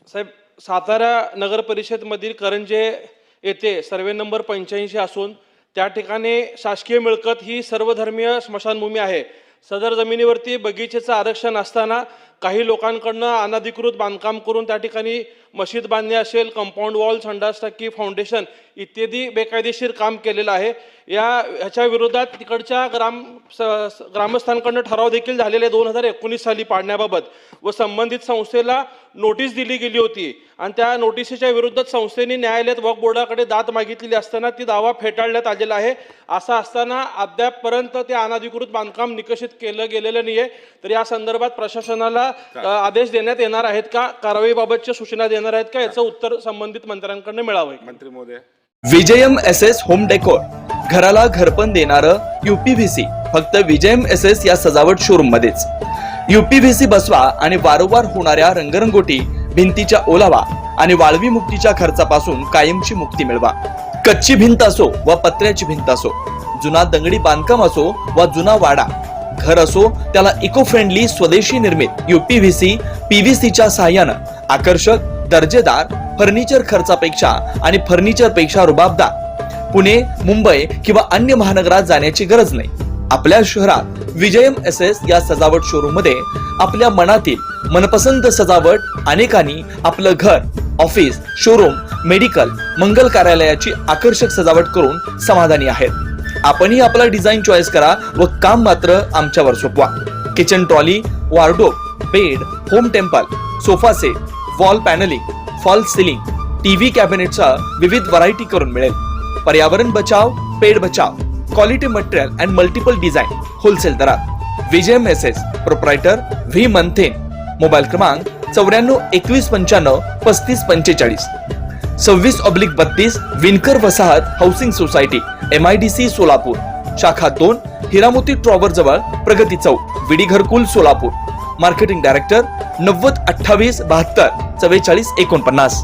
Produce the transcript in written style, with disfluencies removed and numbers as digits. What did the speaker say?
साहेब, सातारा नगर परिषदमधील करंजे येथे survey number 85 असून त्या ठिकाणी शासकीय मिळकत ही सर्वधर्मीय स्मशानभूमी आहे. सदर जमिनीवरती बगीचेचं आरक्षण असताना काही लोकांकडनं अनधिकृत बांधकाम करून त्या ठिकाणी मशीद बांधणे असेल, कंपाऊंड वॉल, संडास टाकी, फाउंडेशन इत्यादी बेकायदेशीर काम केलेलं आहे. ह्याच्या विरोधात तिकडच्या ग्रामस्थांकडनं ठराव देखील झालेले 2019 साली पाडण्याबाबत व संबंधित संस्थेला नोटीस दिली गेली होती आणि त्या नोटिसीच्या विरोधात संस्थेने न्यायालयात वक्फ बोर्डाकडे दाद मागितलेली असताना ती दावा फेटाळण्यात आलेला आहे. असं असताना अद्यापपर्यंत ते अनधिकृत बांधकाम निकषित केलं गेलेलं नाहीये. तर या संदर्भात प्रशासनाला आदेश देण्यात येणार आहेत का, कारवाईबाबतच्या सूचना देणार आहेत का, याचं उत्तर संबंधित मंत्र्यांकडून मिळावं. मंत्री महोदय. विजयम एसएस होम डेकोर, घराला घरपण देणारं यूपीव्हीसी फक्त विजयम एसएस या सजावट शोरूम मध्येच. यूपीव्हीसी बसवा आणि वारंवार होणाऱ्या रंगरंगोटी, भिंतीच्या ओलावा आणि वाळवी मुक्तीच्या खर्चापासून कायमची मुक्ती मिळवा. कच्ची भिंत असो व पत्र्याची भिंत असो, जुना दगडी बांधकाम असो व जुना वाडा, घर असो त्याला इको फ्रेंडली स्वदेशी निर्मित यूपीव्हीसी पीव्हीसीच्या सहाय्यानं आकर्षक दर्जेदार फर्निचर खर्चापेक्षा आणि फर्निचर पेक्षा रुबाबदार. पुणे, मुंबई किंवा अन्य महानगरात जाण्याची गरज नाही. आपल्या शहरात विजयम एसएस या सजावट शोरूम मध्ये आपल्या मनातील मनपसंत सजावट अनेकांनी आपलं घर, ऑफिस, शोरूम, मेडिकल, मंगल कार्यालयाची आकर्षक सजावट करून समाधानी आहेत. आपणही आपला डिझाईन चॉईस करा व काम मात्र आमच्यावर सोपवा. Kitchen trolley, wardrobe, bed, home temple, sofa set, wall panelling, fall ceiling, TV कॅबिनेटचा विविध व्हरायटी करून मिळेल. पर्यावरण बचाव, पेड़ बचाव, quality material and multiple design wholesale दरात. Vijayam SS, proprietor V Manthen. Mobile क्रमांक 94 21 95 35 45, 26/32 विनकर वसाहत हाऊसिंग सोसायटी, MIDC सोलापूर. शाखा 2 हिरामोती टॉवर जवळ, प्रगती चौक, विडी घरकुल सोलापूर. Marketing director 90 28 72 44 49.